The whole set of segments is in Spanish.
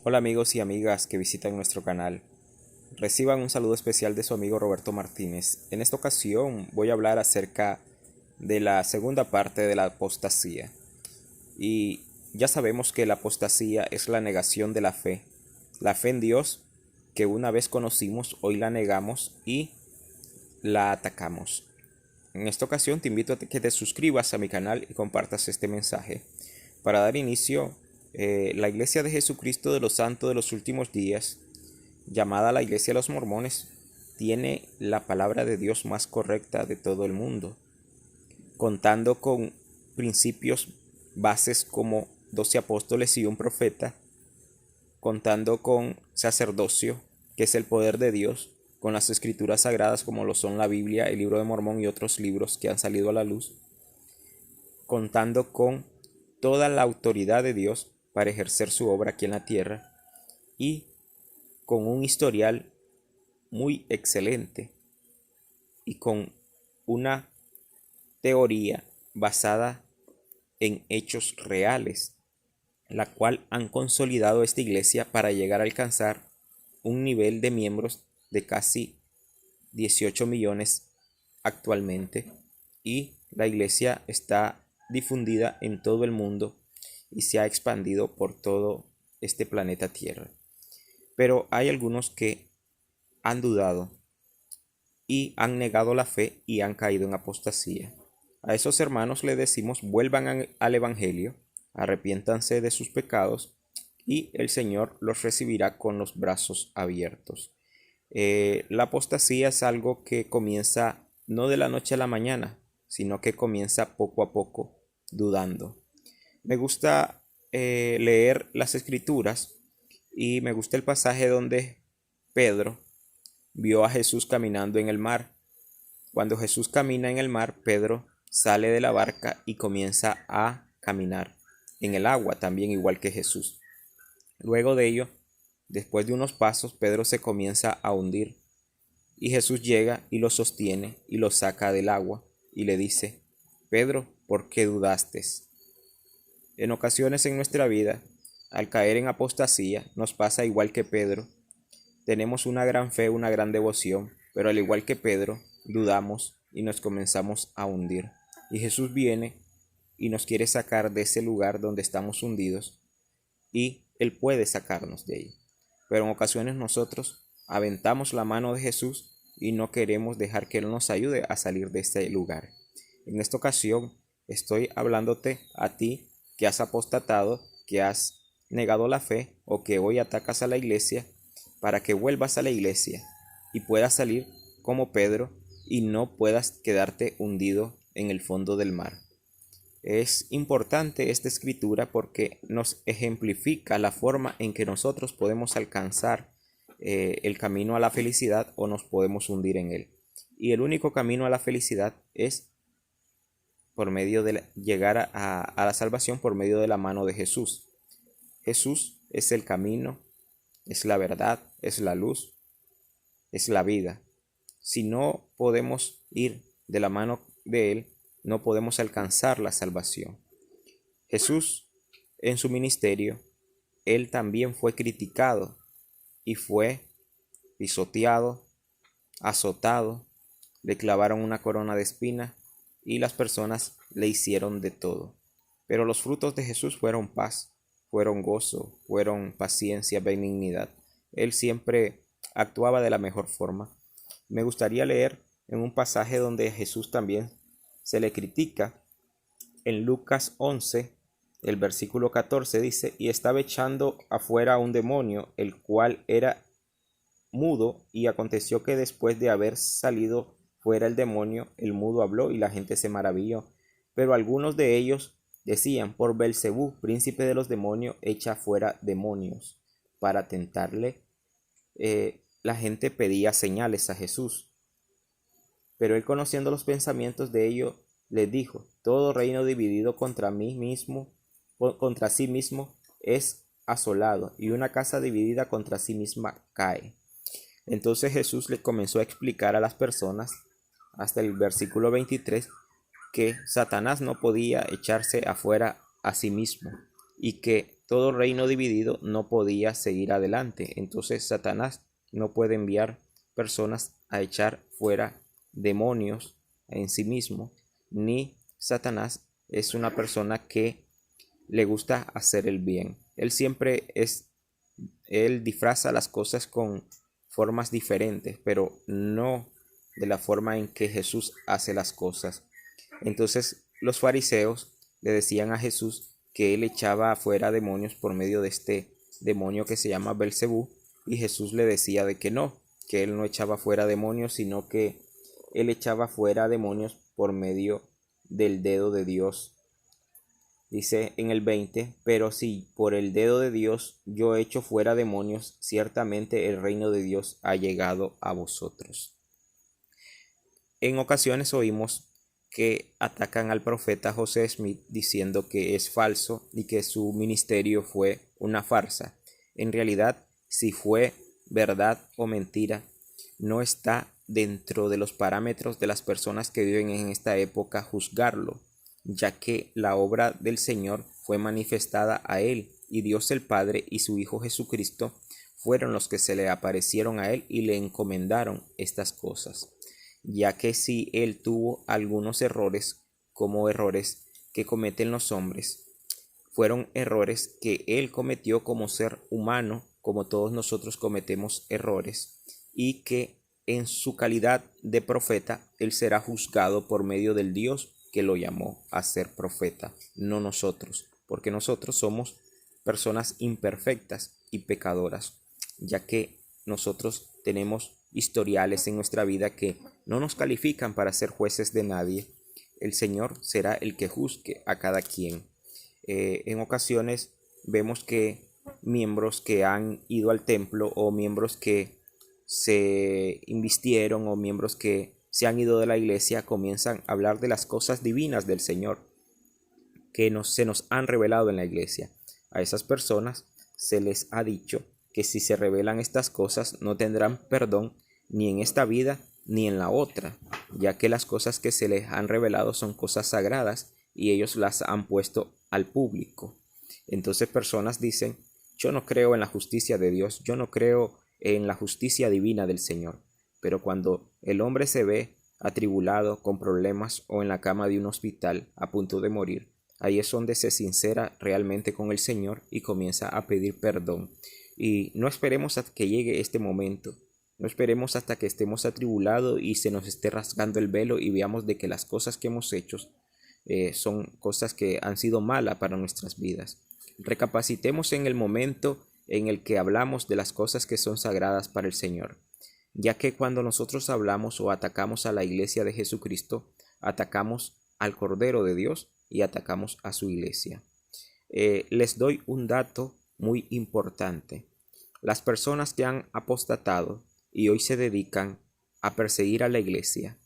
Hola amigos y amigas que visitan nuestro canal. Reciban un saludo especial de su amigo Roberto Martínez. En esta ocasión voy a hablar acerca de la segunda parte de la apostasía. Y ya sabemos que la apostasía es la negación de la fe. La fe en Dios que una vez conocimos, hoy la negamos y la atacamos. En esta ocasión te invito a que te suscribas a mi canal y compartas este mensaje. Para dar inicio, la Iglesia de Jesucristo de los Santos de los Últimos Días, llamada la Iglesia de los Mormones, tiene la palabra de Dios más correcta de todo el mundo, contando con principios bases como 12 apóstoles y un profeta, contando con sacerdocio, que es el poder de Dios, con las escrituras sagradas como lo son la Biblia, el libro de Mormón y otros libros que han salido a la luz, contando con toda la autoridad de Dios para ejercer su obra aquí en la tierra y con un historial muy excelente y con una teoría basada en hechos reales, la cual han consolidado esta iglesia para llegar a alcanzar un nivel de miembros de casi 18 millones actualmente, y la iglesia está difundida en todo el mundo y se ha expandido por todo este planeta Tierra. Pero hay algunos que han dudado y han negado la fe y han caído en apostasía. A esos hermanos les decimos: vuelvan al Evangelio, arrepiéntanse de sus pecados y el Señor los recibirá con los brazos abiertos. La apostasía es algo que comienza no de la noche a la mañana, sino que comienza poco a poco, dudando. Me gusta leer las escrituras y me gusta el pasaje donde Pedro vio a Jesús caminando en el mar. Cuando Jesús camina en el mar, Pedro sale de la barca y comienza a caminar en el agua, también igual que Jesús. Luego de ello, después de unos pasos, Pedro se comienza a hundir y Jesús llega y lo sostiene y lo saca del agua y le dice: Pedro, ¿por qué dudaste? En ocasiones en nuestra vida, al caer en apostasía, nos pasa igual que Pedro. Tenemos una gran fe, una gran devoción, pero al igual que Pedro, dudamos y nos comenzamos a hundir. Y Jesús viene y nos quiere sacar de ese lugar donde estamos hundidos, y Él puede sacarnos de ahí. Pero en ocasiones nosotros aventamos la mano de Jesús y no queremos dejar que Él nos ayude a salir de este lugar. En esta ocasión estoy hablándote a ti que has apostatado, que has negado la fe o que hoy atacas a la iglesia, para que vuelvas a la iglesia y puedas salir como Pedro y no puedas quedarte hundido en el fondo del mar. Es importante esta escritura porque nos ejemplifica la forma en que nosotros podemos alcanzar el camino a la felicidad o nos podemos hundir en él. Y el único camino a la felicidad es por medio de llegar a la salvación por medio de la mano de Jesús. Jesús es el camino, es la verdad, es la luz, es la vida. Si no podemos ir de la mano de Él, no podemos alcanzar la salvación. Jesús, en su ministerio, Él también fue criticado y fue pisoteado, azotado, le clavaron una corona de espinas y las personas le hicieron de todo. Pero los frutos de Jesús fueron paz, fueron gozo, fueron paciencia, benignidad. Él siempre actuaba de la mejor forma. Me gustaría leer en un pasaje donde a Jesús también se le critica. En Lucas 11, el versículo 14 dice: y estaba echando afuera a un demonio, el cual era mudo, y aconteció que después de haber salido fuera el demonio, el mudo habló y la gente se maravilló. Pero algunos de ellos decían: por Belcebú, príncipe de los demonios, echa fuera demonios. Para tentarle, la gente pedía señales a Jesús. Pero él, conociendo los pensamientos de ellos, les dijo: todo reino dividido contra sí mismo es asolado, y una casa dividida contra sí misma cae. Entonces Jesús le comenzó a explicar a las personas, hasta el versículo 23, que Satanás no podía echarse afuera a sí mismo, y que todo reino dividido no podía seguir adelante. Entonces Satanás no puede enviar personas a echar fuera demonios en sí mismo, ni Satanás es una persona que le gusta hacer el bien. Él disfraza las cosas con formas diferentes, pero no de la forma en que Jesús hace las cosas. Entonces los fariseos le decían a Jesús que él echaba fuera demonios por medio de este demonio que se llama Belcebú, y Jesús le decía de que él no echaba fuera demonios, sino que él echaba fuera demonios por medio del dedo de Dios. Dice en el 20, pero si por el dedo de Dios yo echo fuera demonios, ciertamente el reino de Dios ha llegado a vosotros. En ocasiones oímos que atacan al profeta José Smith diciendo que es falso y que su ministerio fue una farsa. En realidad, si fue verdad o mentira, no está dentro de los parámetros de las personas que viven en esta época juzgarlo, ya que la obra del Señor fue manifestada a él, y Dios el Padre y su Hijo Jesucristo fueron los que se le aparecieron a él y le encomendaron estas cosas, ya que si él tuvo algunos errores, como errores que cometen los hombres, fueron errores que él cometió como ser humano, como todos nosotros cometemos errores, y que en su calidad de profeta él será juzgado por medio del Dios que lo llamó a ser profeta, no nosotros, porque nosotros somos personas imperfectas y pecadoras, ya que nosotros tenemos historiales en nuestra vida que no nos califican para ser jueces de nadie. El Señor será el que juzgue a cada quien. En ocasiones vemos que miembros que han ido al templo, o miembros que se invistieron, o miembros que se han ido de la iglesia, comienzan a hablar de las cosas divinas del Señor que se nos han revelado en la iglesia. A esas personas se les ha dicho que si se revelan estas cosas no tendrán perdón ni en esta vida ni en la otra, ya que las cosas que se les han revelado son cosas sagradas y ellos las han puesto al público. Entonces personas dicen: yo no creo en la justicia de Dios, yo no creo en la justicia divina del Señor. Pero cuando el hombre se ve atribulado, con problemas, o en la cama de un hospital a punto de morir, ahí es donde se sincera realmente con el Señor y comienza a pedir perdón. Y no esperemos hasta que llegue este momento. No esperemos hasta que estemos atribulados y se nos esté rasgando el velo y veamos de que las cosas que hemos hecho son cosas que han sido malas para nuestras vidas. Recapacitemos en el momento en el que hablamos de las cosas que son sagradas para el Señor, ya que cuando nosotros hablamos o atacamos a la iglesia de Jesucristo, atacamos al Cordero de Dios y atacamos a su iglesia. Les doy un dato muy importante. Las personas que han apostatado y hoy se dedican a perseguir a la iglesia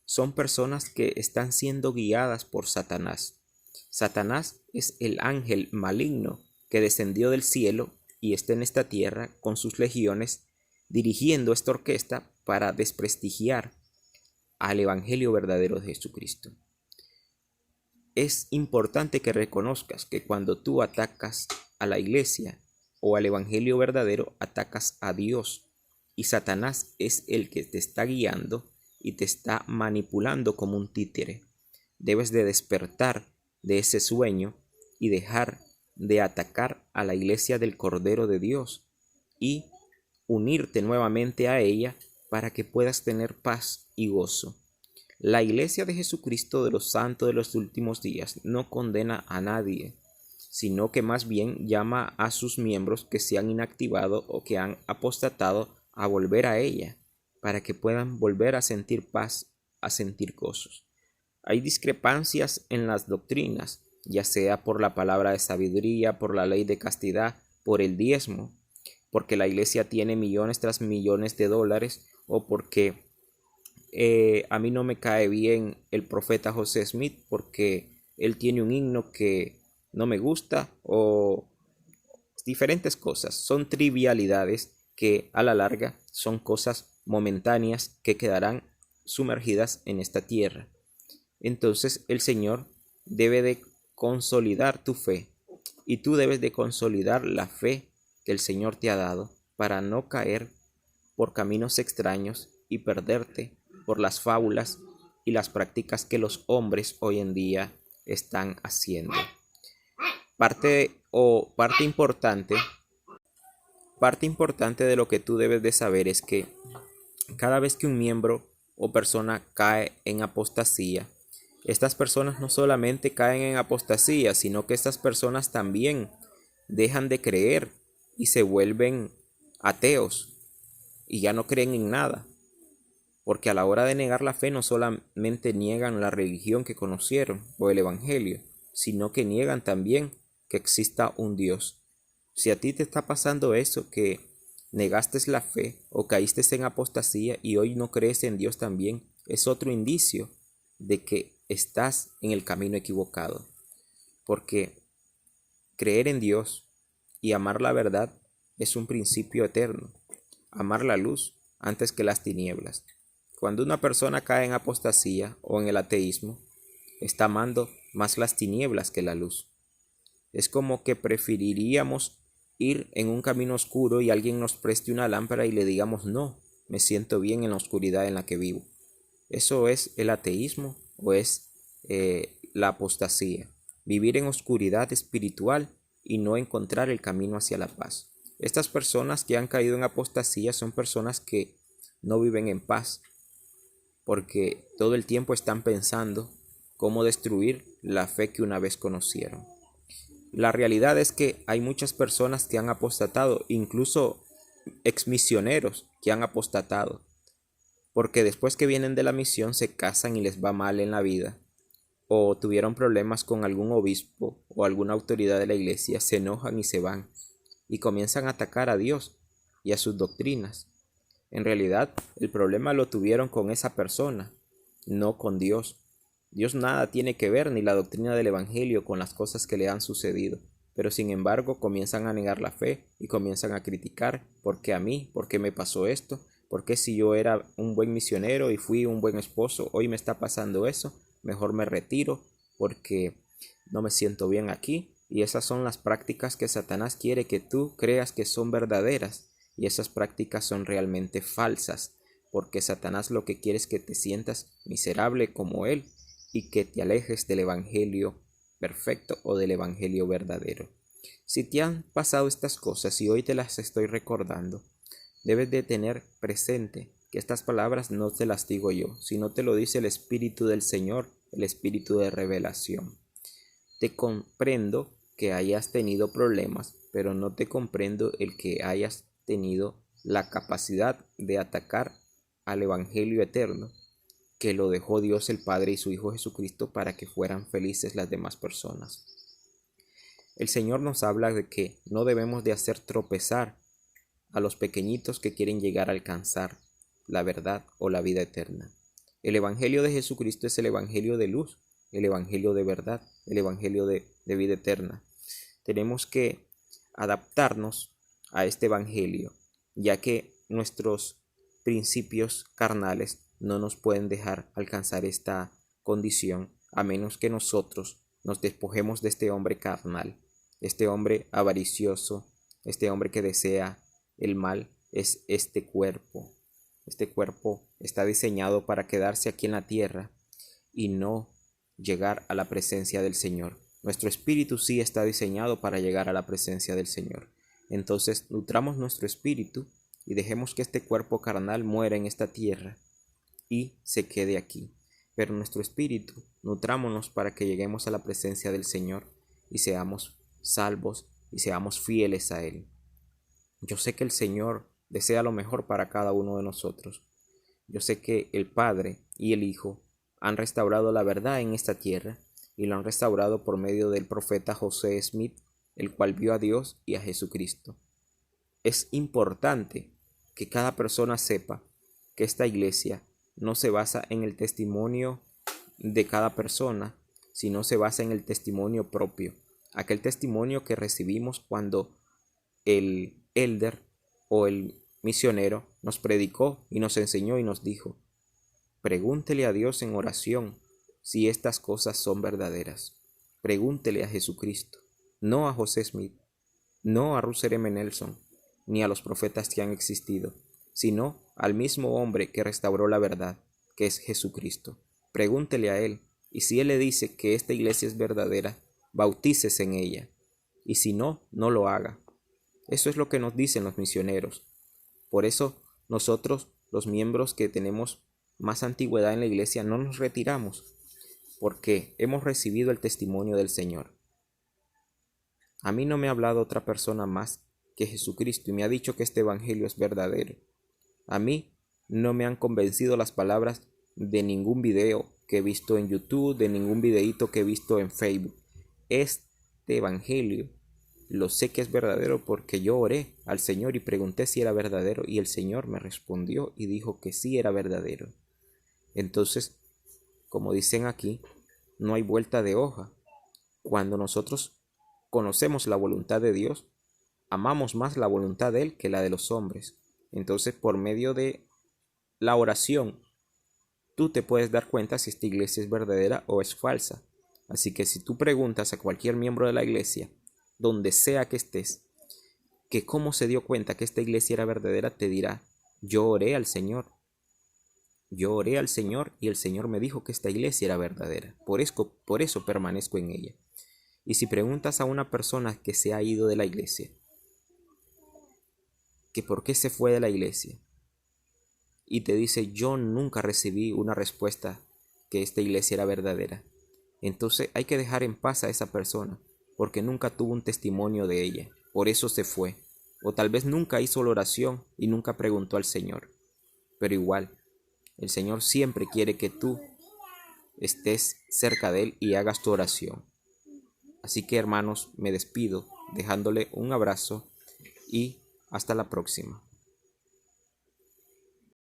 son personas que están siendo guiadas por Satanás. Satanás es el ángel maligno que descendió del cielo y está en esta tierra con sus legiones, dirigiendo esta orquesta para desprestigiar al evangelio verdadero de Jesucristo. Es importante que reconozcas que cuando tú atacas a la iglesia o al evangelio verdadero, atacas a Dios, y Satanás es el que te está guiando y te está manipulando como un títere. Debes de despertar de ese sueño y dejar de atacar a la iglesia del Cordero de Dios y unirte nuevamente a ella para que puedas tener paz y gozo. La iglesia de Jesucristo de los santos de los últimos días no condena a nadie, sino que más bien llama a sus miembros que se han inactivado o que han apostatado a volver a ella, para que puedan volver a sentir paz, a sentir gozos. Hay discrepancias en las doctrinas, ya sea por la palabra de sabiduría, por la ley de castidad, por el diezmo, porque la iglesia tiene millones tras millones de dólares, o porque a mí no me cae bien el profeta José Smith porque él tiene un himno que no me gusta, o diferentes cosas. Son trivialidades que a la larga son cosas momentáneas que quedarán sumergidas en esta tierra. Entonces el Señor debe de consolidar tu fe, y tú debes de consolidar la fe que el Señor te ha dado para no caer por caminos extraños y perderte por las fábulas y las prácticas que los hombres hoy en día están haciendo. Parte importante de lo que tú debes de saber es que cada vez que un miembro o persona cae en apostasía, estas personas no solamente caen en apostasía, sino que estas personas también dejan de creer y se vuelven ateos y ya no creen en nada. Porque a la hora de negar la fe no solamente niegan la religión que conocieron o el evangelio, sino que niegan también que exista un Dios. Si a ti te está pasando eso, que negaste la fe o caíste en apostasía y hoy no crees en Dios también, es otro indicio de que estás en el camino equivocado. Porque creer en Dios y amar la verdad es un principio eterno. Amar la luz antes que las tinieblas. Cuando una persona cae en apostasía o en el ateísmo, está amando más las tinieblas que la luz. Es como que preferiríamos ir en un camino oscuro y alguien nos preste una lámpara y le digamos no, me siento bien en la oscuridad en la que vivo. ¿Eso es el ateísmo o es la apostasía? Vivir en oscuridad espiritual y no encontrar el camino hacia la paz. Estas personas que han caído en apostasía son personas que no viven en paz, porque todo el tiempo están pensando cómo destruir la fe que una vez conocieron. La realidad es que hay muchas personas que han apostatado, incluso exmisioneros que han apostatado, porque después que vienen de la misión se casan y les va mal en la vida, o tuvieron problemas con algún obispo o alguna autoridad de la iglesia, se enojan y se van, y comienzan a atacar a Dios y a sus doctrinas. En realidad, el problema lo tuvieron con esa persona, no con Dios. Dios nada tiene que ver ni la doctrina del Evangelio con las cosas que le han sucedido, pero sin embargo comienzan a negar la fe y comienzan a criticar: ¿por qué a mí? ¿Por qué me pasó esto? ¿Por qué si yo era un buen misionero y fui un buen esposo, hoy me está pasando eso? Mejor me retiro porque no me siento bien aquí. Y esas son las prácticas que Satanás quiere que tú creas que son verdaderas. Y esas prácticas son realmente falsas, porque Satanás lo que quiere es que te sientas miserable como él y que te alejes del evangelio perfecto o del evangelio verdadero. Si te han pasado estas cosas y hoy te las estoy recordando, debes de tener presente que estas palabras no te las digo yo, sino te lo dice el Espíritu del Señor, el Espíritu de revelación. Te comprendo que hayas tenido problemas, pero no te comprendo el que hayas tenido la capacidad de atacar al Evangelio eterno que lo dejó Dios el Padre y su Hijo Jesucristo para que fueran felices las demás personas. El Señor nos habla de que no debemos de hacer tropezar a los pequeñitos que quieren llegar a alcanzar la verdad o la vida eterna. El Evangelio de Jesucristo es el Evangelio de luz, el Evangelio de verdad, el Evangelio de vida eterna. Tenemos que adaptarnos a este Evangelio, ya que nuestros principios carnales no nos pueden dejar alcanzar esta condición a menos que nosotros nos despojemos de este hombre carnal, este hombre avaricioso, este hombre que desea el mal. Es este cuerpo. Este cuerpo está diseñado para quedarse aquí en la tierra y no llegar a la presencia del Señor. Nuestro espíritu sí está diseñado para llegar a la presencia del Señor. Entonces nutramos nuestro espíritu y dejemos que este cuerpo carnal muera en esta tierra y se quede aquí. Pero nuestro espíritu, nutrámonos para que lleguemos a la presencia del Señor y seamos salvos y seamos fieles a Él. Yo sé que el Señor desea lo mejor para cada uno de nosotros. Yo sé que el Padre y el Hijo han restaurado la verdad en esta tierra y lo han restaurado por medio del profeta José Smith, el cual vio a Dios y a Jesucristo. Es importante que cada persona sepa que esta iglesia no se basa en el testimonio de cada persona, sino se basa en el testimonio propio, aquel testimonio que recibimos cuando el elder o el misionero nos predicó y nos enseñó y nos dijo: pregúntele a Dios en oración si estas cosas son verdaderas. Pregúntele a Jesucristo. no a José Smith, no a Russell M. Nelson, ni a los profetas que han existido, sino al mismo hombre que restauró la verdad, que es Jesucristo. Pregúntele a él, y si él le dice que esta iglesia es verdadera, bautícese en ella, y si no, no lo haga. Eso es lo que nos dicen los misioneros. Por eso nosotros, los miembros que tenemos más antigüedad en la iglesia, no nos retiramos, porque hemos recibido el testimonio del Señor. A mí no me ha hablado otra persona más que Jesucristo y me ha dicho que este evangelio es verdadero. A mí no me han convencido las palabras de ningún video que he visto en YouTube, de ningún videíto que he visto en Facebook. Este evangelio lo sé que es verdadero porque yo oré al Señor y pregunté si era verdadero y el Señor me respondió y dijo que sí era verdadero. Entonces, como dicen aquí, no hay vuelta de hoja. Cuando nosotros conocemos la voluntad de Dios, amamos más la voluntad de Él que la de los hombres. Entonces, por medio de la oración, tú te puedes dar cuenta si esta iglesia es verdadera o es falsa. Así que si tú preguntas a cualquier miembro de la iglesia, donde sea que estés, que cómo se dio cuenta que esta iglesia era verdadera, te dirá: yo oré al Señor. Yo oré al Señor y el Señor me dijo que esta iglesia era verdadera. Por eso permanezco en ella. Y si preguntas a una persona que se ha ido de la iglesia, que por qué se fue de la iglesia, y te dice: yo nunca recibí una respuesta que esta iglesia era verdadera, entonces hay que dejar en paz a esa persona, porque nunca tuvo un testimonio de ella, por eso se fue. O tal vez nunca hizo la oración y nunca preguntó al Señor. Pero igual, el Señor siempre quiere que tú estés cerca de Él y hagas tu oración. Así que, hermanos, me despido dejándole un abrazo y hasta la próxima.